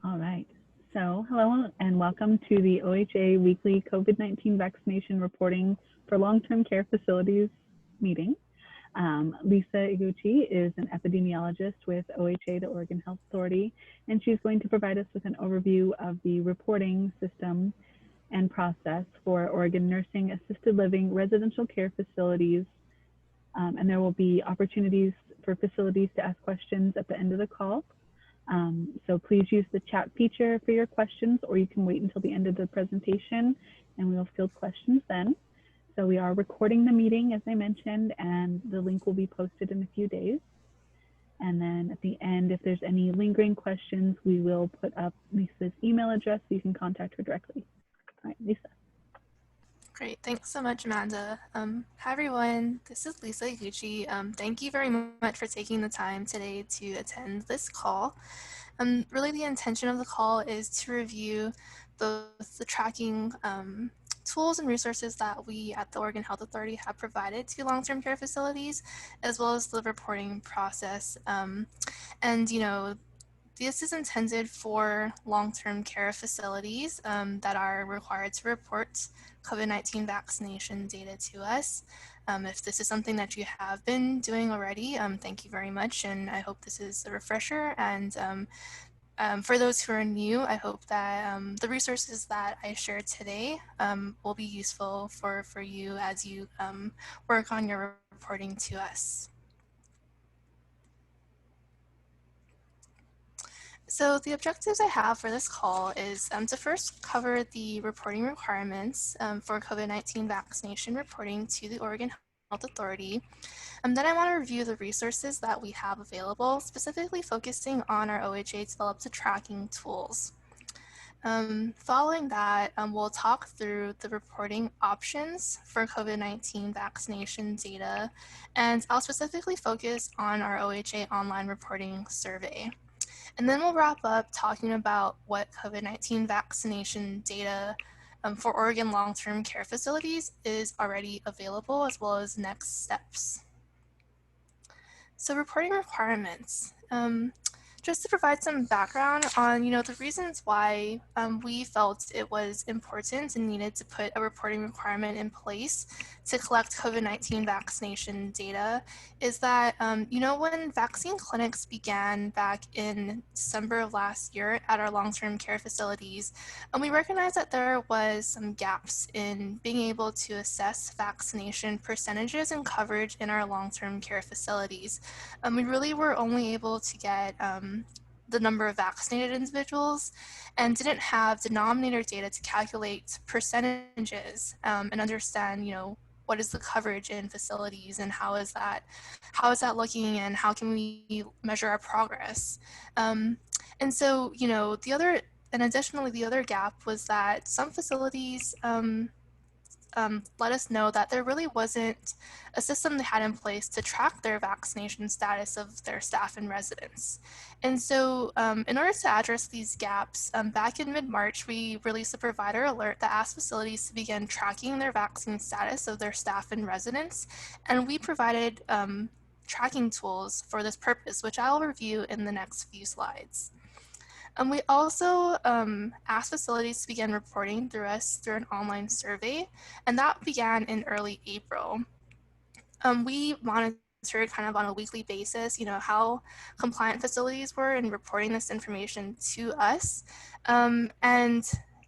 All right. So, hello and welcome to the OHA weekly COVID-19 vaccination reporting for long-term care facilities meeting. Lisa Iguchi is an epidemiologist with OHA, the Oregon Health Authority, and she's going to provide us with an overview of the reporting system and process for Oregon nursing, assisted living, residential care facilities. And there will be opportunities for facilities to ask questions at the end of the call. So please use the chat feature for your questions, or you can wait until the end of the presentation and we will field questions then. So we are recording the meeting, as I mentioned, and the link will be posted in a few days. And then at the end, if there's any lingering questions, we will put up Lisa's email address so you can contact her directly. All right, Lisa. Great, thanks so much, Amanda. Hi everyone, this is Lisa Iguchi. Thank you very much for taking the time today to attend this call. Really the intention of the call is to review both the tracking tools and resources that we at the Oregon Health Authority have provided to long-term care facilities, as well as the reporting process. This is intended for long-term care facilities that are required to report COVID-19 vaccination data to us. If this is something that you have been doing already, thank you very much, and I hope this is a refresher. And for those who are new, I hope that the resources that I shared today will be useful for you as you work on your reporting to us. So the objectives I have for this call is to first cover the reporting requirements for COVID-19 vaccination reporting to the Oregon Health Authority. Then I want to review the resources that we have available, specifically focusing on our OHA developed tracking tools. Following that, we'll talk through the reporting options for COVID-19 vaccination data, and I'll specifically focus on our OHA online reporting survey. And then we'll wrap up talking about what COVID-19 vaccination data for Oregon long-term care facilities is already available, as well as next steps. So reporting requirements. Just to provide some background on, the reasons why we felt it was important and needed to put a reporting requirement in place to collect COVID-19 vaccination data is that, when vaccine clinics began back in December of last year at our long-term care facilities, we recognized that there was some gaps in being able to assess vaccination percentages and coverage in our long-term care facilities. We really were only able to get the number of vaccinated individuals and didn't have denominator data to calculate percentages and understand, what is the coverage in facilities and how is that looking and how can we measure our progress. And so, additionally, the other gap was that some facilities let us know that there really wasn't a system they had in place to track their vaccination status of their staff and residents. And so in order to address these gaps, back in mid-March, we released a provider alert that asked facilities to begin tracking their vaccine status of their staff and residents. And we provided tracking tools for this purpose, which I'll review in the next few slides. We also asked facilities to begin reporting through an online survey, and that began in early April. We monitored kind of on a weekly basis, how compliant facilities were in reporting this information to us.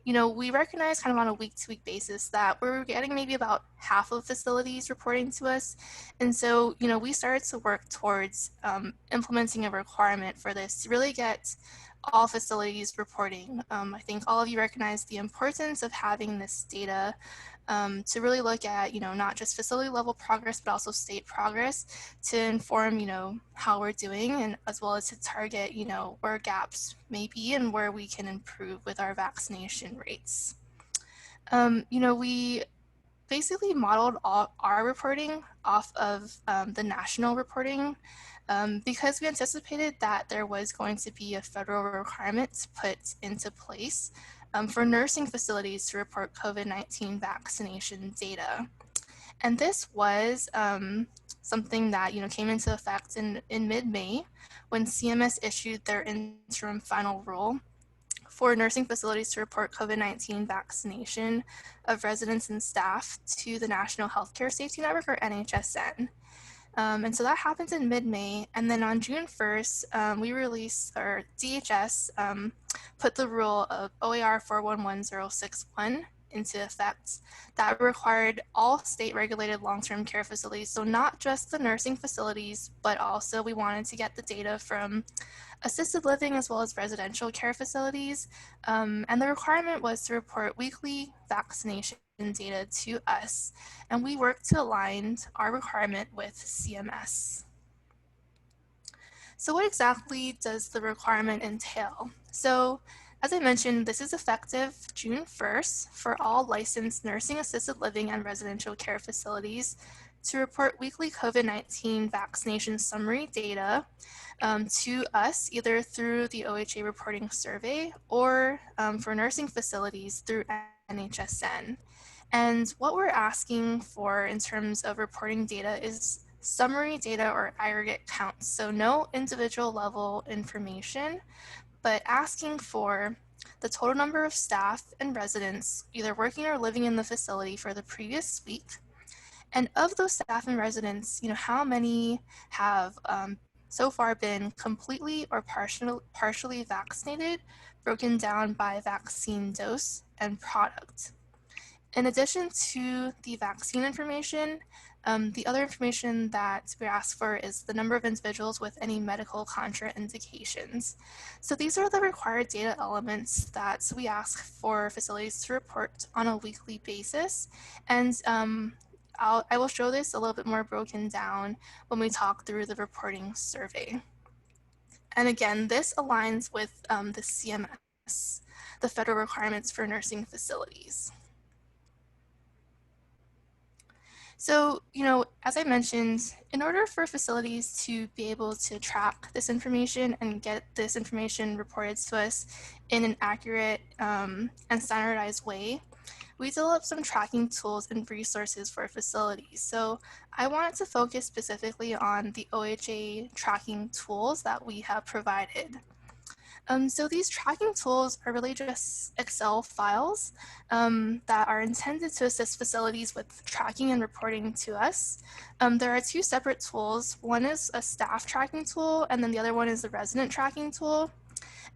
We recognized kind of on a week-to-week basis that we're getting maybe about half of facilities reporting to us. And so, we started to work towards implementing a requirement for this to really get all facilities reporting. I think all of you recognize the importance of having this data to really look at, not just facility level progress, but also state progress to inform, how we're doing, and as well as to target, where gaps may be and where we can improve with our vaccination rates. We basically modeled all our reporting off of the national reporting because we anticipated that there was going to be a federal requirement put into place for nursing facilities to report COVID-19 vaccination data. And this was something that came into effect in mid-May when CMS issued their interim final rule. for nursing facilities to report COVID-19 vaccination of residents and staff to the National Healthcare Safety Network, or NHSN. And so that happens in mid-May, and then on June 1st, we released, or DHS put the rule of OAR 411061 into effect that required all state-regulated long-term care facilities, so not just the nursing facilities, but also we wanted to get the data from assisted living as well as residential care facilities, and the requirement was to report weekly vaccination data to us, and we worked to align our requirement with CMS. So what exactly does the requirement entail? So as I mentioned, this is effective June 1st for all licensed nursing, assisted living, and residential care facilities to report weekly COVID-19 vaccination summary data to us, either through the OHA reporting survey or for nursing facilities through NHSN. And what we're asking for in terms of reporting data is summary data or aggregate counts. So no individual level information, but asking for the total number of staff and residents either working or living in the facility for the previous week. And of those staff and residents, how many have so far been completely or partially vaccinated, broken down by vaccine dose and product. In addition to the vaccine information, the other information that we ask for is the number of individuals with any medical contraindications. So these are the required data elements that we ask for facilities to report on a weekly basis. And I will show this a little bit more broken down when we talk through the reporting survey. And again, this aligns with the CMS, the federal requirements for nursing facilities. So, as I mentioned, in order for facilities to be able to track this information and get this information reported to us in an accurate and standardized way, we developed some tracking tools and resources for facilities. So I wanted to focus specifically on the OHA tracking tools that we have provided. So these tracking tools are really just Excel files that are intended to assist facilities with tracking and reporting to us. There are two separate tools. One is a staff tracking tool, and then the other one is a resident tracking tool.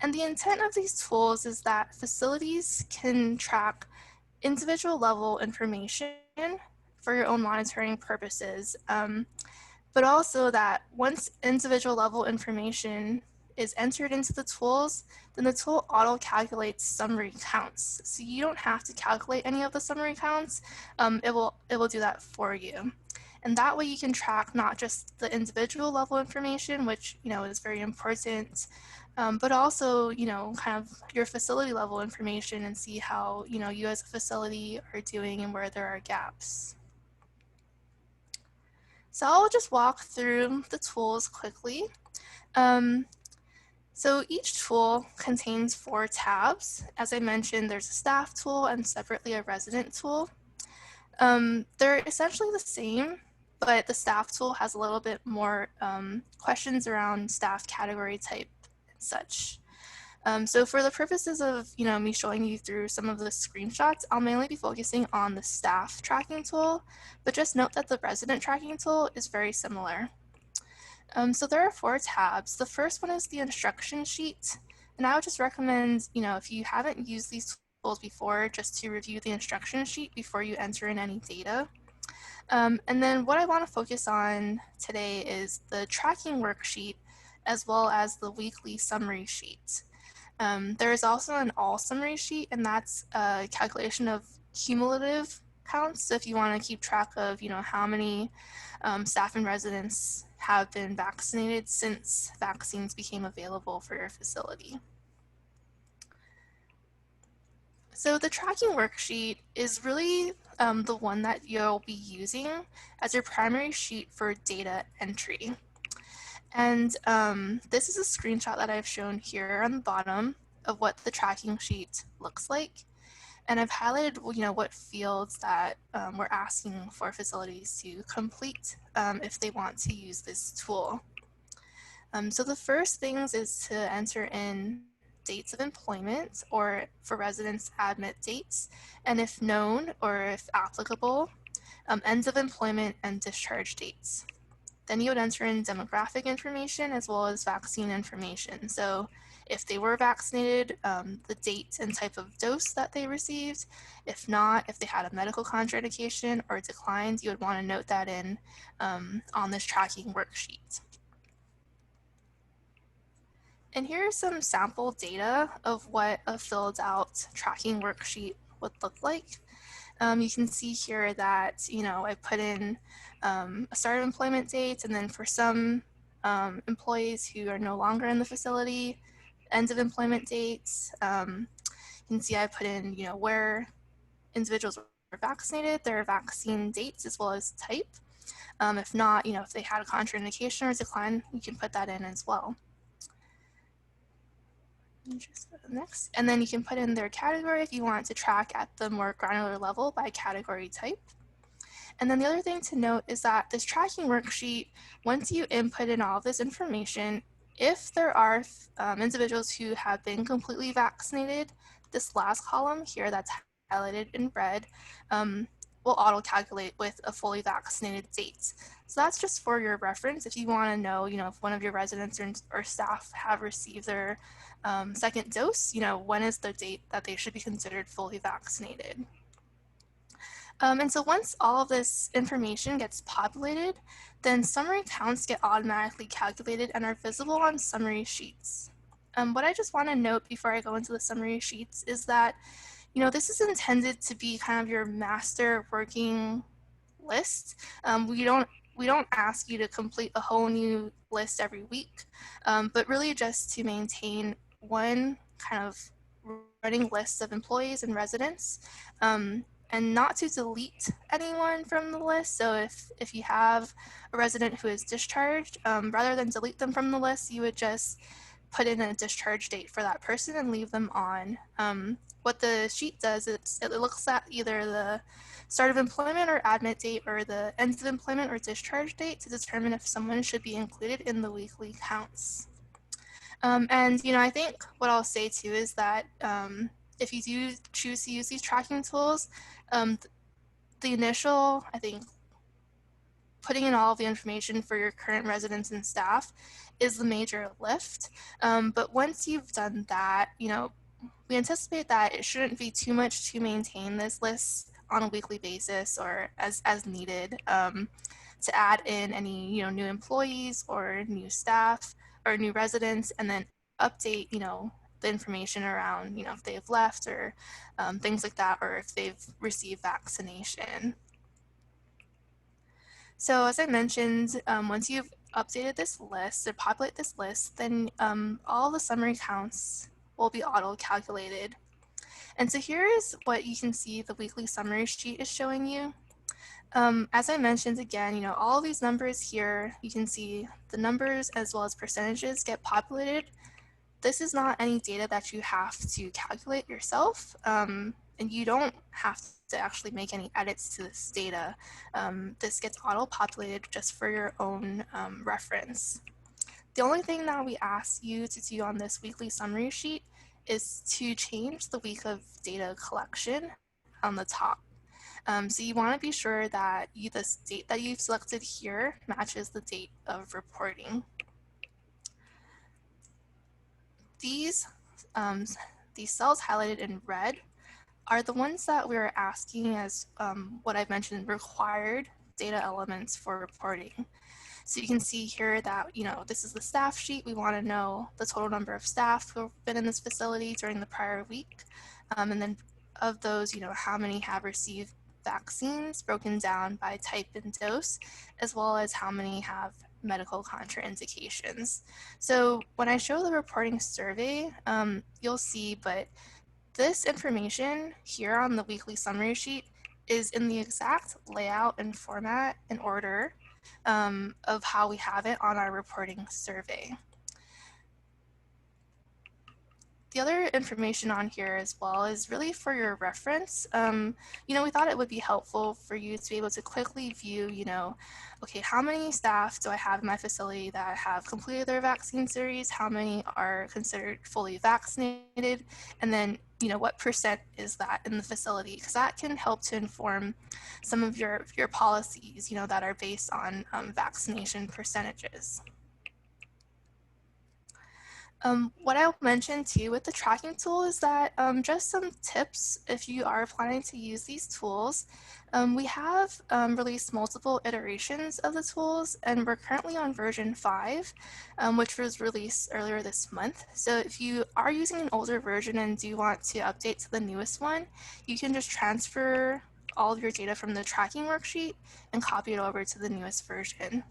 And the intent of these tools is that facilities can track individual level information for your own monitoring purposes, but also that once individual level information is entered into the tools, then the tool auto-calculates summary counts. So you don't have to calculate any of the summary counts. It will do that for you. And that way you can track not just the individual level information, which is very important, but also kind of your facility level information and see how you as a facility are doing and where there are gaps. So I'll just walk through the tools quickly. So each tool contains 4 tabs. As I mentioned, there's a staff tool and separately a resident tool. They're essentially the same, but the staff tool has a little bit more questions around staff category type and such. So for the purposes of me showing you through some of the screenshots, I'll mainly be focusing on the staff tracking tool, but just note that the resident tracking tool is very similar. So there are 4 tabs. The first one is the instruction sheet, and I would just recommend, if you haven't used these tools before, just to review the instruction sheet before you enter in any data. And then what I want to focus on today is the tracking worksheet, as well as the weekly summary sheet. There is also an all summary sheet, and that's a calculation of cumulative counts. So if you want to keep track of, how many staff and residents have been vaccinated since vaccines became available for your facility. So the tracking worksheet is really the one that you'll be using as your primary sheet for data entry. And this is a screenshot that I've shown here on the bottom of what the tracking sheet looks like. And I've highlighted, what fields that we're asking for facilities to complete if they want to use this tool. So the first things is to enter in dates of employment or for residents admit dates, and if known or if applicable, ends of employment and discharge dates. Then you would enter in demographic information as well as vaccine information. So if they were vaccinated, the date and type of dose that they received. If not, if they had a medical contraindication or declined, you would want to note that in on this tracking worksheet. And here are some sample data of what a filled out tracking worksheet would look like. You can see here that, I put in a start of employment date, and then for some employees who are no longer in the facility, end of employment dates. You can see I put in, where individuals were vaccinated, their vaccine dates, as well as type. If not, if they had a contraindication or decline, you can put that in as well. Just go to the next. And then you can put in their category if you want to track at the more granular level by category type. And then the other thing to note is that this tracking worksheet, once you input in all of this information, if there are individuals who have been completely vaccinated, this last column here that's highlighted in red will auto-calculate with a fully vaccinated date. So that's just for your reference. If you want to know, if one of your residents or staff have received their second dose, when is the date that they should be considered fully vaccinated. And so once all of this information gets populated, then summary counts get automatically calculated and are visible on summary sheets. What I just want to note before I go into the summary sheets is that, this is intended to be kind of your master working list. We don't ask you to complete a whole new list every week, but really just to maintain one kind of running list of employees and residents, and not to delete anyone from the list. So if you have a resident who is discharged, rather than delete them from the list, you would just put in a discharge date for that person and leave them on. What the sheet does is it looks at either the start of employment or admit date or the end of employment or discharge date to determine if someone should be included in the weekly counts. And I think what I'll say too is that if you do choose to use these tracking tools, the initial, I think, putting in all of the information for your current residents and staff is the major lift. But once you've done that, we anticipate that it shouldn't be too much to maintain this list on a weekly basis or as needed, to add in any new employees or new staff or new residents, and then update the information around if they've left or things like that, or if they've received vaccination. So as I mentioned, once you've updated this list or populate this list, then all the summary counts will be auto-calculated. And so here's what you can see the weekly summary sheet is showing you. As I mentioned again, all of these numbers here, you can see the numbers as well as percentages get populated. This is not any data that you have to calculate yourself, and you don't have to actually make any edits to this data. This gets auto-populated just for your own reference. The only thing that we ask you to do on this weekly summary sheet is to change the week of data collection on the top. So you want to be sure that the date that you've selected here matches the date of reporting. These cells highlighted in red are the ones that we're asking as what I've mentioned, required data elements for reporting. So you can see here that, this is the staff sheet. We want to know the total number of staff who have been in this facility during the prior week. And then of those, how many have received vaccines broken down by type and dose, as well as how many have medical contraindications. So when I show the reporting survey, you'll see, but this information here on the weekly summary sheet is in the exact layout and format and order of how we have it on our reporting survey. The other information on here as well is really for your reference. We thought it would be helpful for you to be able to quickly view, okay, how many staff do I have in my facility that have completed their vaccine series? How many are considered fully vaccinated? And then, what percent is that in the facility? Because that can help to inform some of your policies, that are based on vaccination percentages. What I'll mention too with the tracking tool is that just some tips if you are planning to use these tools. We have released multiple iterations of the tools, and we're currently on version 5, which was released earlier this month. So if you are using an older version and do want to update to the newest one, you can just transfer all of your data from the tracking worksheet and copy it over to the newest version.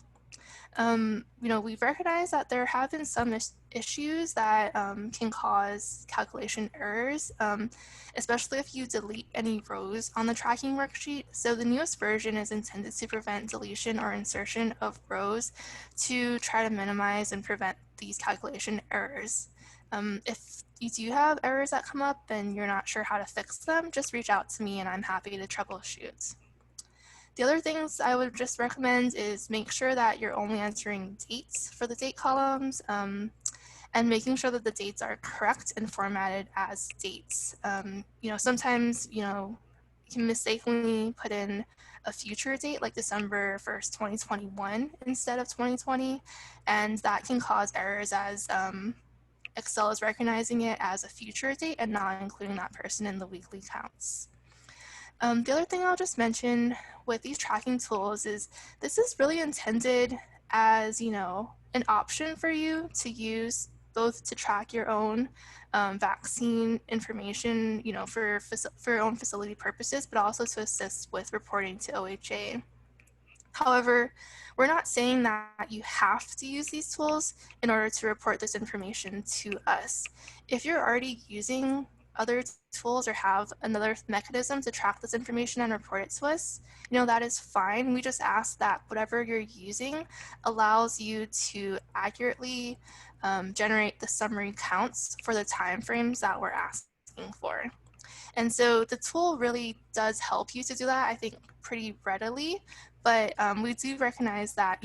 We've recognized that there have been some issues that can cause calculation errors, especially if you delete any rows on the tracking worksheet. So the newest version is intended to prevent deletion or insertion of rows to try to minimize and prevent these calculation errors. If you do have errors that come up and you're not sure how to fix them, just reach out to me and I'm happy to troubleshoot. The other things I would just recommend is make sure that you're only entering dates for the date columns and making sure that the dates are correct and formatted as dates. Sometimes, you can mistakenly put in a future date like December 1st, 2021 instead of 2020, and that can cause errors as Excel is recognizing it as a future date and not including that person in the weekly counts. The other thing I'll just mention with these tracking tools is this is really intended as, an option for you to use both to track your own vaccine information, for your own facility purposes, but also to assist with reporting to OHA. However, we're not saying that you have to use these tools in order to report this information to us. If you're already using other tools or have another mechanism to track this information and report it to us, that is fine. We just ask that whatever you're using allows you to accurately generate the summary counts for the timeframes that we're asking for. And so the tool really does help you to do that, I think, pretty readily. But we do recognize that,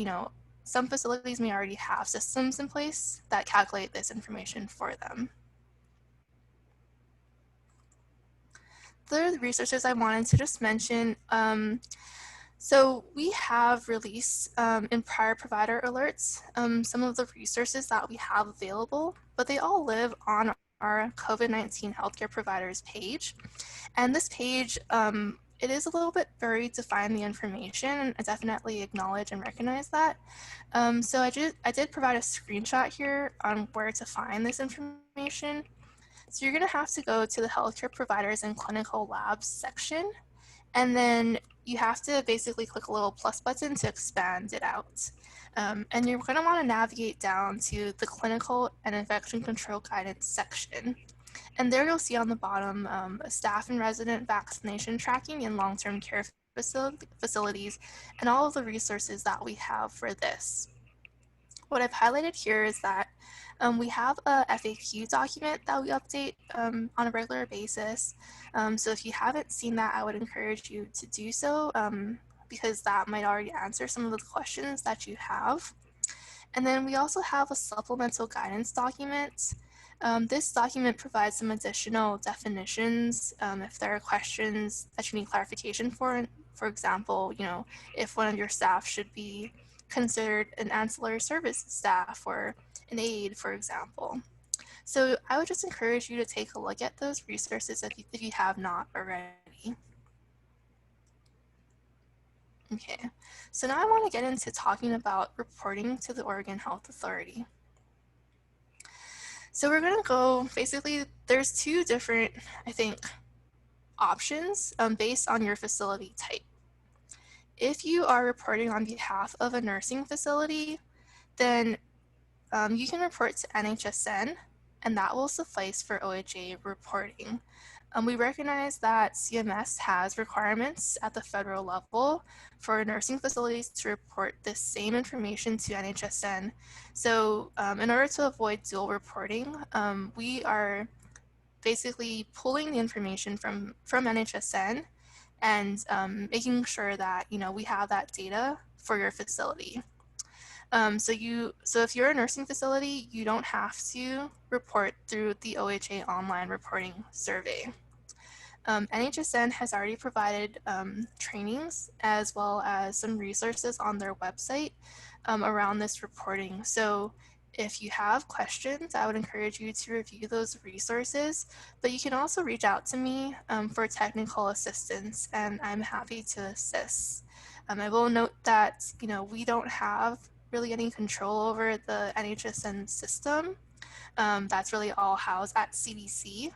some facilities may already have systems in place that calculate this information for them. The other resources I wanted to just mention, so we have released in prior provider alerts some of the resources that we have available, but they all live on our COVID-19 healthcare providers page. And this page, it is a little bit buried to find the information, and I definitely acknowledge and recognize that. So I did provide a screenshot here on where to find this information. So you're going to have to go to the healthcare providers and clinical labs section, and then you have to basically click a little plus button to expand it out. And you're going to want to navigate down to the clinical and infection control guidance section. And there you'll see on the bottom staff and resident vaccination tracking in long-term care facilities and all of the resources that we have for this. What I've highlighted here is that we have a FAQ document that we update on a regular basis. So if you haven't seen that, I would encourage you to do so because that might already answer some of the questions that you have. And then we also have a supplemental guidance document. This document provides some additional definitions if there are questions that you need clarification for example, if one of your staff should be considered an ancillary service staff or an aide, for example. So I would just encourage you to take a look at those resources if you have not already. Okay, so now I want to get into talking about reporting to the Oregon Health Authority. So we're going to go, basically, there's two different, I think, options based on your facility type. If you are reporting on behalf of a nursing facility, then you can report to NHSN, and that will suffice for OHA reporting. We recognize that CMS has requirements at the federal level for nursing facilities to report this same information to NHSN. So in order to avoid dual reporting, we are basically pulling the information from NHSN and making sure that we have that data for your facility. So if you're a nursing facility, you don't have to report through the OHA online reporting survey. NHSN has already provided trainings as well as some resources on their website around this reporting. So if you have questions, I would encourage you to review those resources, but you can also reach out to me for technical assistance, and I'm happy to assist. I will note that, we don't have really any control over the NHSN system. That's really all housed at CDC,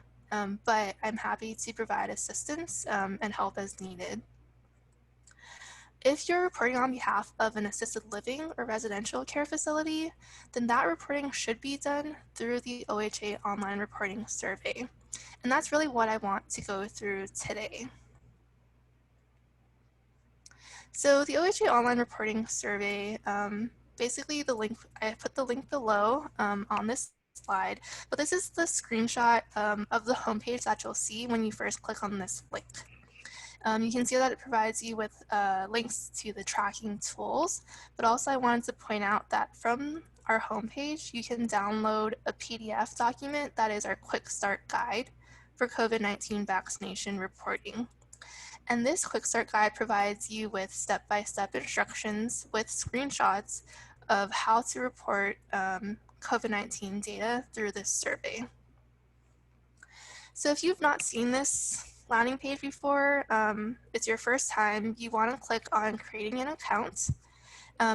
but I'm happy to provide assistance and help as needed. If you're reporting on behalf of an assisted living or residential care facility, then that reporting should be done through the OHA online reporting survey. And that's really what I want to go through today. So the OHA online reporting survey, basically I put the link below on this slide, but this is the screenshot of the homepage that you'll see when you first click on this link. You can see that it provides you with links to the tracking tools, but also I wanted to point out that from our homepage, you can download a PDF document that is our quick start guide for COVID-19 vaccination reporting. And this quick start guide provides you with step-by-step instructions with screenshots of how to report COVID-19 data through this survey. So if you've not seen this landing page before, it's your first time, you want to click on creating an account.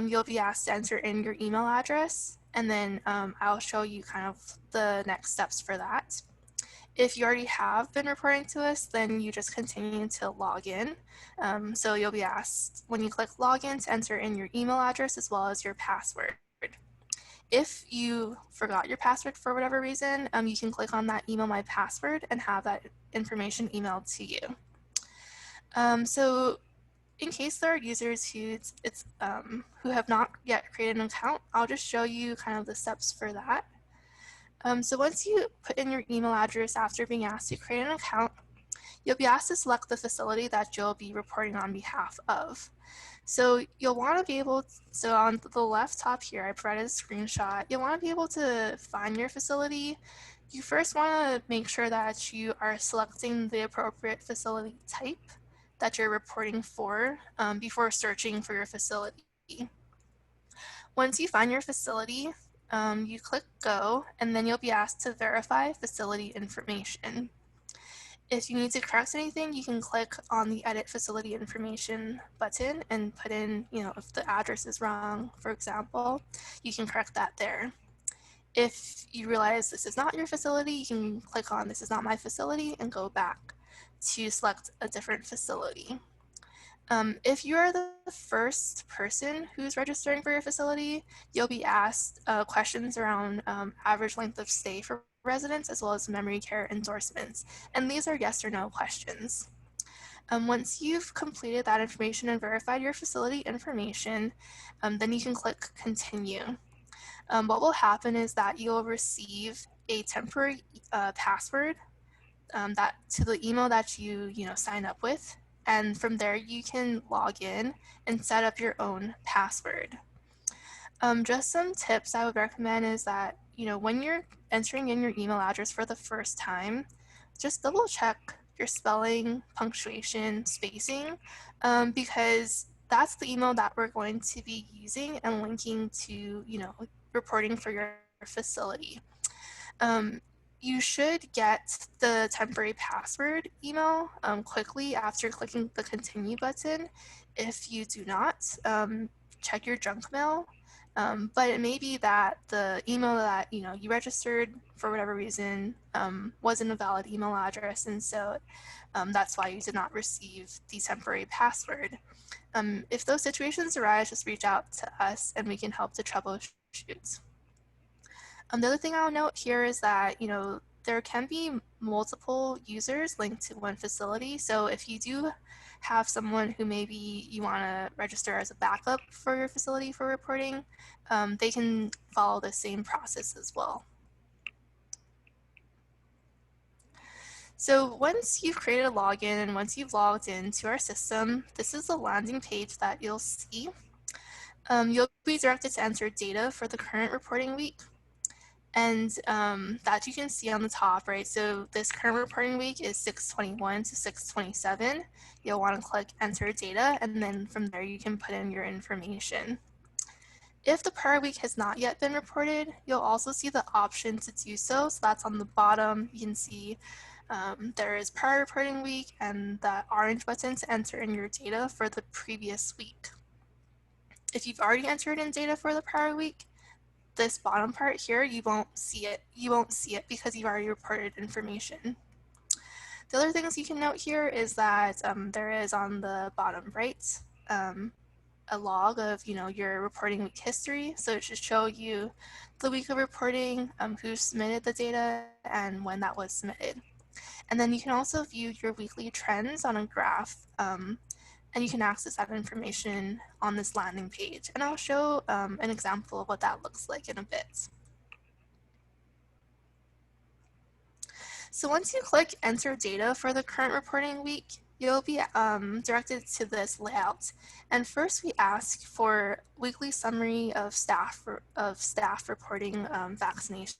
You'll be asked to enter in your email address, and then I'll show you kind of the next steps for that. If you already have been reporting to us, then you just continue to log in. So you'll be asked when you click login to enter in your email address as well as your password. If you forgot your password for whatever reason, you can click on that email my password and have that information emailed to you. So in case there are users who have not yet created an account, I'll just show you kind of the steps for that. So once you put in your email address after being asked to create an account, you'll be asked to select the facility that you'll be reporting on behalf of. So you'll want to be able to, so on the left top here, I provided a screenshot. You'll want to be able to find your facility. You first want to make sure that you are selecting the appropriate facility type that you're reporting for before searching for your facility. Once you find your facility, you click go, and then you'll be asked to verify facility information. If you need to correct anything, you can click on the Edit Facility Information button and put in, if the address is wrong, for example, you can correct that there. If you realize this is not your facility, you can click on This is not my facility and go back to select a different facility. If you are the first person who's registering for your facility, you'll be asked questions around average length of stay for residents as well as memory care endorsements. And these are yes or no questions. Once you've completed that information and verified your facility information, then you can click continue. What will happen is that you'll receive a temporary password that to the email that you sign up with, and from there you can log in and set up your own password. Just some tips I would recommend is that when you're entering in your email address for the first time, just double check your spelling, punctuation, spacing, because that's the email that we're going to be using and linking to reporting for your facility. You should get the temporary password email quickly after clicking the continue button. If you do not, check your junk mail. But it may be that the email that you registered for whatever reason wasn't a valid email address, and so that's why you did not receive the temporary password. If those situations arise, just reach out to us and we can help to troubleshoot. The other thing I'll note here is that, there can be multiple users linked to one facility. So if you do have someone who maybe you want to register as a backup for your facility for reporting, they can follow the same process as well. So once you've created a login and once you've logged into our system, this is the landing page that you'll see. You'll be directed to enter data for the current reporting week. And that you can see on the top, right? So this current reporting week is 6/21 to 6/27. You'll want to click enter data, and then from there you can put in your information. If the prior week has not yet been reported, you'll also see the option to do so. So that's on the bottom. You can see there is prior reporting week and that orange button to enter in your data for the previous week. If you've already entered in data for the prior week, this bottom part here, you won't see it. You won't see it because you've already reported information. The other things you can note here is that there is on the bottom right a log of your reporting week history. So it should show you the week of reporting, who submitted the data, and when that was submitted. And then you can also view your weekly trends on a graph, and you can access that information on this landing page. And I'll show an example of what that looks like in a bit. So once you click enter data for the current reporting week, you'll be directed to this layout. And first we ask for weekly summary of staff reporting vaccination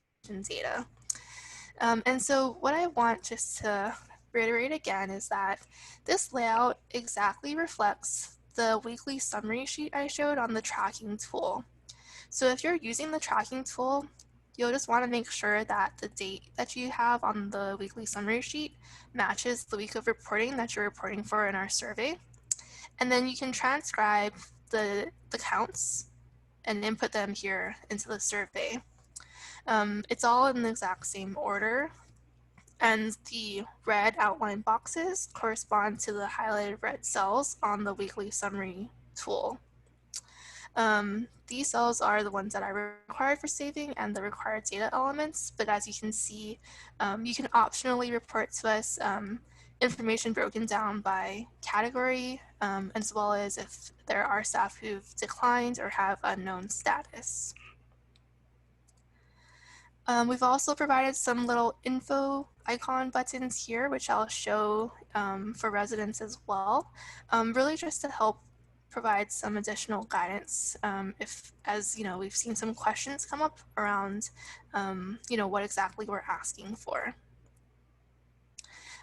data. And so what I want just to reiterate again is that this layout exactly reflects the weekly summary sheet I showed on the tracking tool. So if you're using the tracking tool, you'll just want to make sure that the date that you have on the weekly summary sheet matches the week of reporting that you're reporting for in our survey. And then you can transcribe the counts and input them here into the survey. It's all in the exact same order, and the red outline boxes correspond to the highlighted red cells on the weekly summary tool. These cells are the ones that are required for saving and the required data elements, but as you can see, you can optionally report to us information broken down by category, as well as if there are staff who've declined or have unknown status. We've also provided some little info icon buttons here, which I'll show for residents as well, really just to help provide some additional guidance if, as we've seen some questions come up around what exactly we're asking for.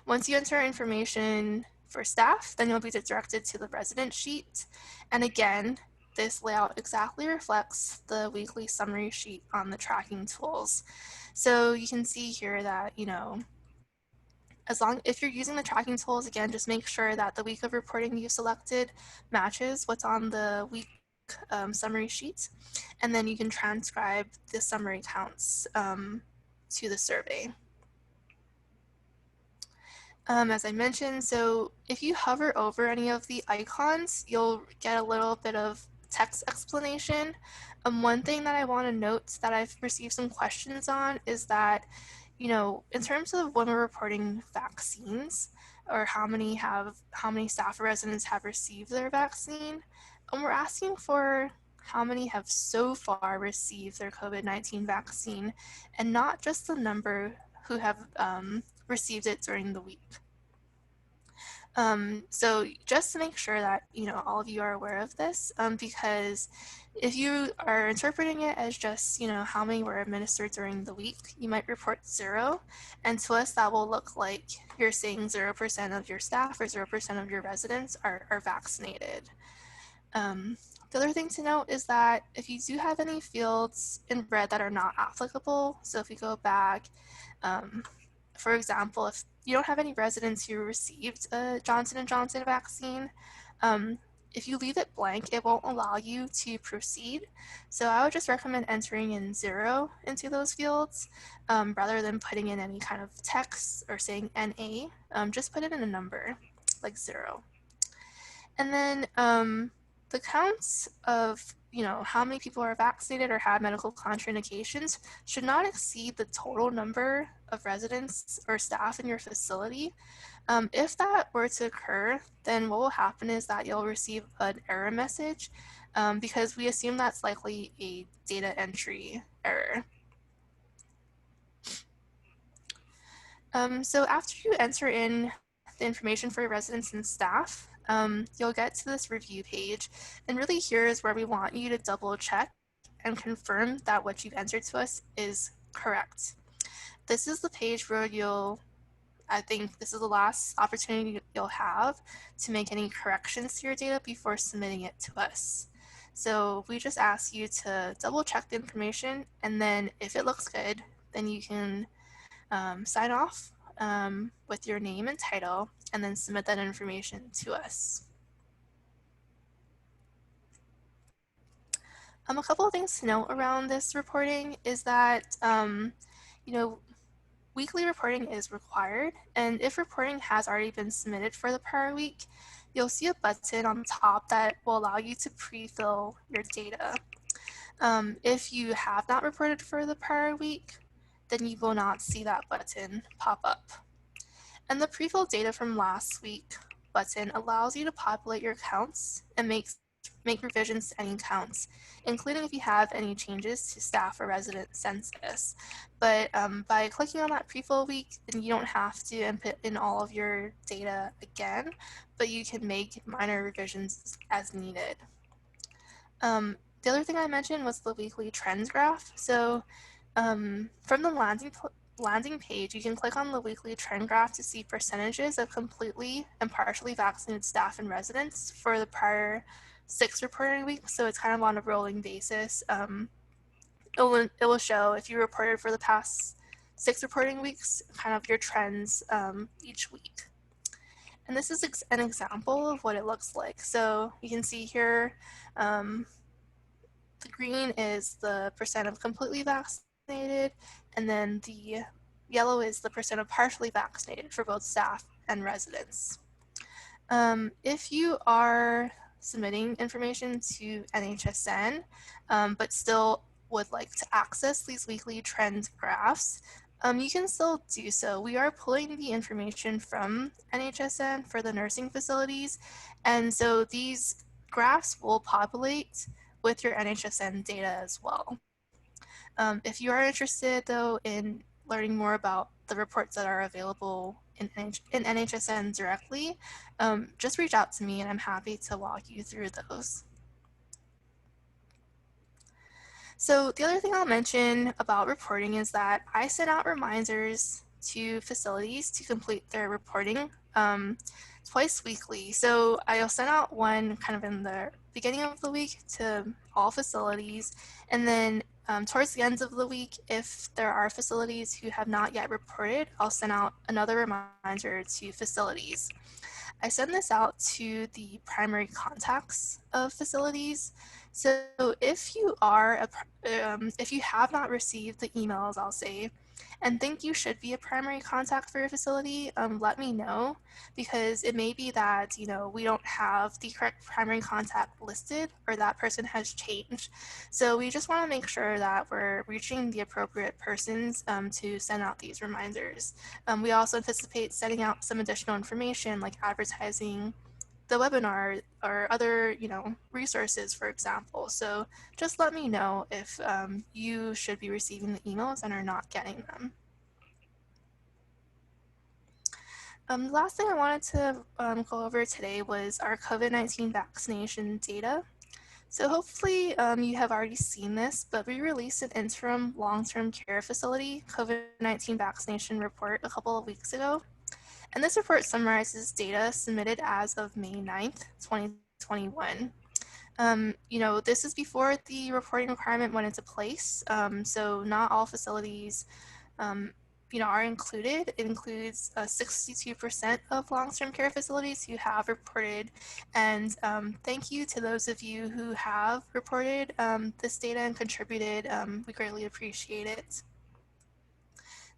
Once you enter information for staff, then you'll be directed to the resident sheet. And again, this layout exactly reflects the weekly summary sheet on the tracking tools. So you can see here that, if you're using the tracking tools, again, just make sure that the week of reporting you selected matches what's on the week summary sheet, and then you can transcribe the summary counts to the survey. As I mentioned, so if you hover over any of the icons, you'll get a little bit of text explanation. One thing that I want to note that I've received some questions on is that, in terms of when we're reporting vaccines or how many staff or residents have received their vaccine, we're asking for how many have so far received their COVID-19 vaccine and not just the number who have received it during the week. So just to make sure that all of you are aware of this, because if you are interpreting it as just how many were administered during the week, you might report 0, and to us that will look like you're saying 0% of your staff or 0% of your residents are vaccinated. The other thing to note is that if you do have any fields in red that are not applicable, so if you go back, for example, if you don't have any residents who received a Johnson & Johnson vaccine, if you leave it blank, it won't allow you to proceed. So I would just recommend entering in 0 into those fields rather than putting in any kind of text or saying NA. Just put it in a number, like 0. And then the counts of how many people are vaccinated or have medical contraindications should not exceed the total number of residents or staff in your facility. If that were to occur, then what will happen is that you'll receive an error message because we assume that's likely a data entry error. So after you enter in the information for your residents and staff, you'll get to this review page. And really here is where we want you to double check and confirm that what you've entered to us is correct. This is the page where I think this is the last opportunity you'll have to make any corrections to your data before submitting it to us. So we just ask you to double check the information, and then if it looks good, then you can sign off with your name and title, and then submit that information to us. A couple of things to note around this reporting is that, you know, weekly reporting is required, and if reporting has already been submitted for the prior week, you'll see a button on top that will allow you to pre-fill your data. If you have not reported for the prior week, then you will not see that button pop up. And the pre-filled data from last week button allows you to populate your counts and make revisions to any counts, including if you have any changes to staff or resident census. But by clicking on that pre-fill week, then you don't have to input in all of your data again, but you can make minor revisions as needed. The other thing I mentioned was the weekly trends graph. So from the landing page, you can click on the weekly trend graph to see percentages of completely and partially vaccinated staff and residents for the prior 6 reporting weeks. So it's kind of on a rolling basis. It will show if you reported for the past 6 reporting weeks, kind of your trends each week. And this is an example of what it looks like. So you can see here, the green is the percent of completely vaccinated, and then the yellow is the percent of partially vaccinated for both staff and residents. If you are submitting information to NHSN, but still would like to access these weekly trend graphs, you can still do so. We are pulling the information from NHSN for the nursing facilities, and so these graphs will populate with your NHSN data as well. If you are interested, though, in learning more about the reports that are available in NHSN directly, just reach out to me and I'm happy to walk you through those. So the other thing I'll mention about reporting is that I send out reminders to facilities to complete their reporting twice weekly. So I'll send out one kind of in the beginning of the week to all facilities, and then towards the end of the week, if there are facilities who have not yet reported, I'll send out another reminder to facilities. I send this out to the primary contacts of facilities. So if you are if you have not received the emails, I'll say, and think you should be a primary contact for your facility, let me know, because it may be that we don't have the correct primary contact listed, or that person has changed. So we just want to make sure that we're reaching the appropriate persons to send out these reminders. We also anticipate sending out some additional information like advertising the webinar or other resources, for example. So just let me know if you should be receiving the emails and are not getting them. The last thing I wanted to go over today was our COVID-19 vaccination data. So hopefully you have already seen this, but we released an interim long-term care facility COVID-19 vaccination report a couple of weeks ago. And this report summarizes data submitted as of May 9th, 2021. This is before the reporting requirement went into place, so not all facilities are included. It includes 62% of long-term care facilities who have reported, and thank you to those of you who have reported this data and contributed. We greatly appreciate it.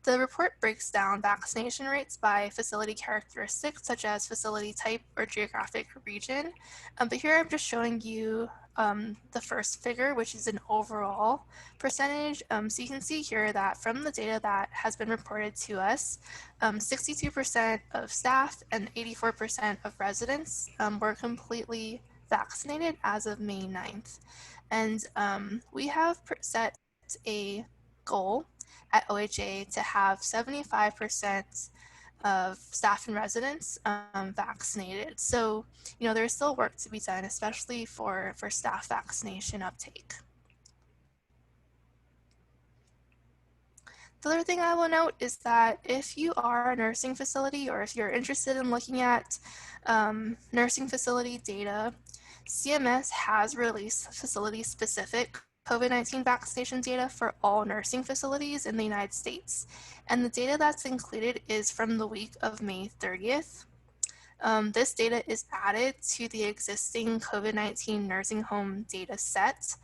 The report breaks down vaccination rates by facility characteristics, such as facility type or geographic region. But here I'm just showing you the first figure, which is an overall percentage. So you can see here that from the data that has been reported to us, 62% of staff and 84% of residents were completely vaccinated as of May 9th. And we have set a goal at OHA to have 75% of staff and residents vaccinated. So, there's still work to be done, especially for staff vaccination uptake. The other thing I will note is that if you are a nursing facility or if you're interested in looking at nursing facility data, CMS has released facility-specific COVID-19 vaccination data for all nursing facilities in the United States. And the data that's included is from the week of May 30th. This data is added to the existing COVID-19 nursing home data set,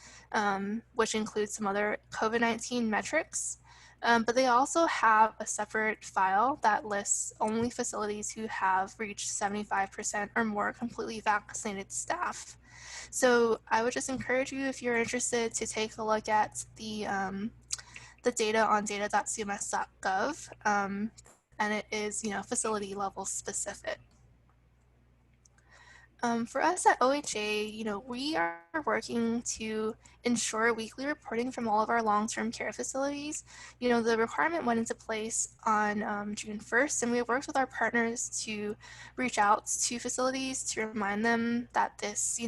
which includes some other COVID-19 metrics. But they also have a separate file that lists only facilities who have reached 75% or more completely vaccinated staff. So I would just encourage you, if you're interested, to take a look at the data on data.cms.gov, and it is, facility level specific. For us at OHA, we are working to ensure weekly reporting from all of our long-term care facilities. The requirement went into place on June 1st, and we worked with our partners to reach out to facilities to remind them that this,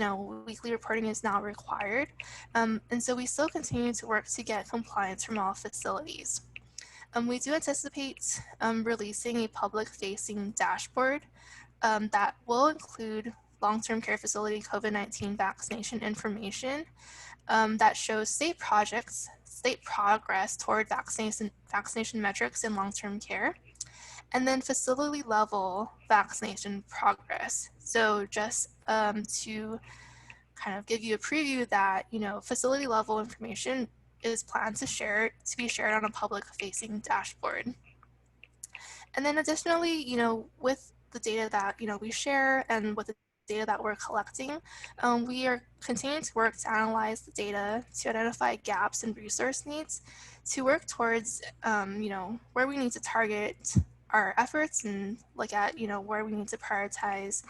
weekly reporting is now required. And so we still continue to work to get compliance from all facilities. We do anticipate releasing a public-facing dashboard that will include long-term care facility COVID-19 vaccination information that shows state progress toward vaccination metrics in long-term care, and then facility level vaccination progress. So just to kind of give you a preview that, facility level information is planned to be shared on a public-facing dashboard. And then additionally, with the data that, we share and with the data that we're collecting, we are continuing to work to analyze the data to identify gaps and resource needs to work towards, where we need to target our efforts and look at, where we need to prioritize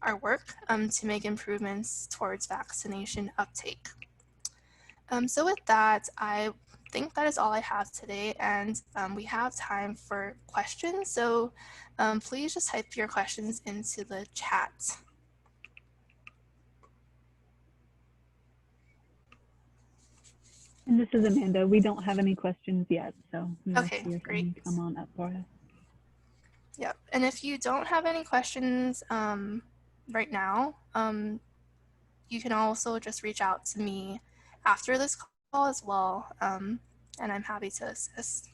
our work to make improvements towards vaccination uptake. So with that, I think that is all I have today, and we have time for questions. So please just type your questions into the chat. And this is Amanda. We don't have any questions yet, so we will Okay, see if great. any come on up for us. Yep, and if you don't have any questions right now, you can also just reach out to me after this call as well, and I'm happy to assist.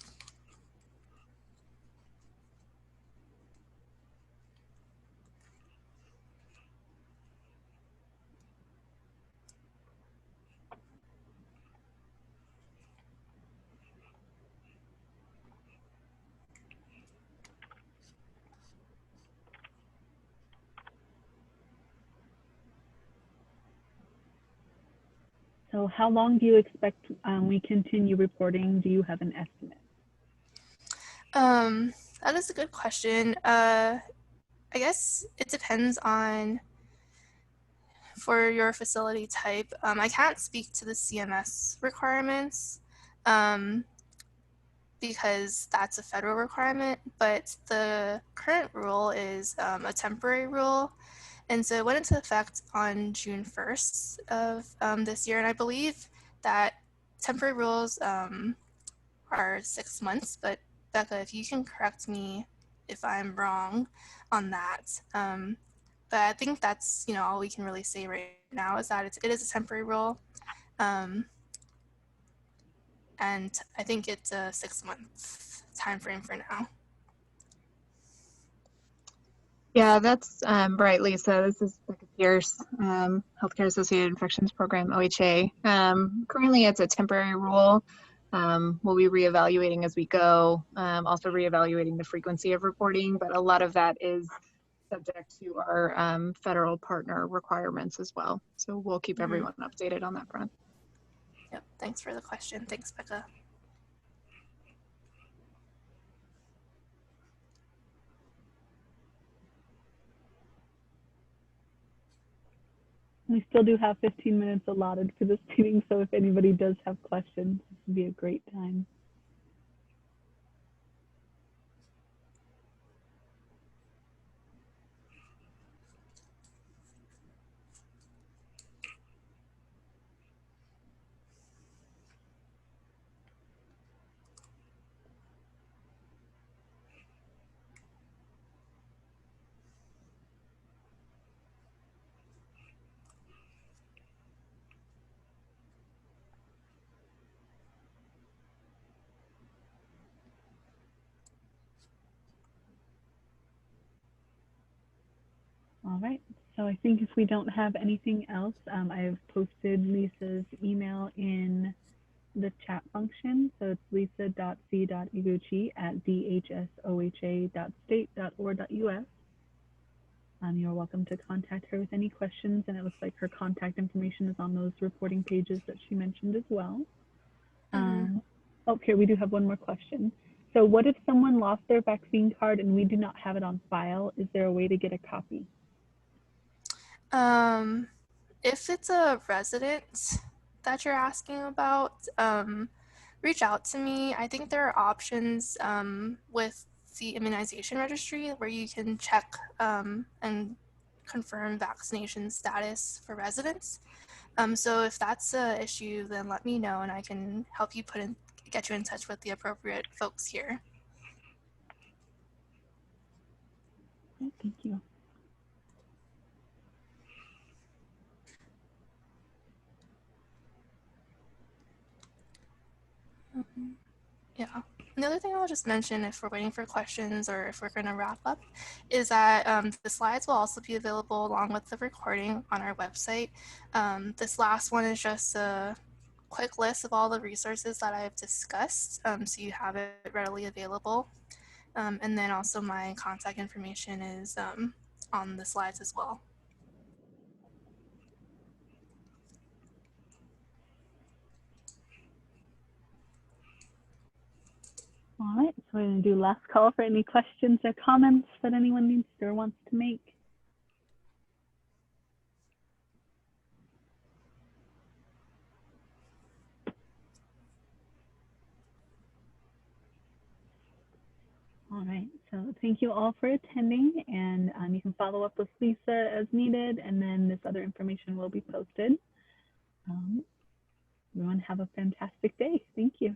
So how long do you expect we continue reporting? Do you have an estimate? That is a good question. I guess it depends on for your facility type. I can't speak to the CMS requirements because that's a federal requirement, but the current rule is a temporary rule. And so it went into effect on June 1st of this year. And I believe that temporary rules are 6 months, but Becca, if you can correct me if I'm wrong on that. But I think that's, all we can really say right now is that it is a temporary rule. And I think it's a 6-month time frame for now. Yeah, that's right, Lisa. This is Becca Pierce, Healthcare Associated Infections Program, OHA. Currently, it's a temporary rule. We'll be reevaluating as we go, also reevaluating the frequency of reporting, but a lot of that is subject to our federal partner requirements as well. So we'll keep everyone updated on that front. Yep, thanks for the question. Thanks, Becca. We still do have 15 minutes allotted for this meeting, so if anybody does have questions, this would be a great time. right, so I think if we don't have anything else, I've posted Lisa's email in the chat function. So it's lisa.c.iguchi@dhsoha.state.or.us. You're welcome to contact her with any questions, and it looks like her contact information is on those reporting pages that she mentioned as well. Oh, here, we do have one more question. So what if someone lost their vaccine card and we do not have it on file? Is there a way to get a copy? If it's a resident that you're asking about, reach out to me. I think there are options with the immunization registry where you can check and confirm vaccination status for residents. So if that's an issue, then let me know and I can help you get you in touch with the appropriate folks here. Thank you. Yeah. The other thing I'll just mention, if we're waiting for questions or if we're going to wrap up, is that the slides will also be available along with the recording on our website. This last one is just a quick list of all the resources that I've discussed, so you have it readily available. And then also my contact information is on the slides as well. All right, so we're going to do last call for any questions or comments that anyone needs or wants to make. All right, so thank you all for attending, and you can follow up with Lisa as needed, and then this other information will be posted. Everyone have a fantastic day. Thank you.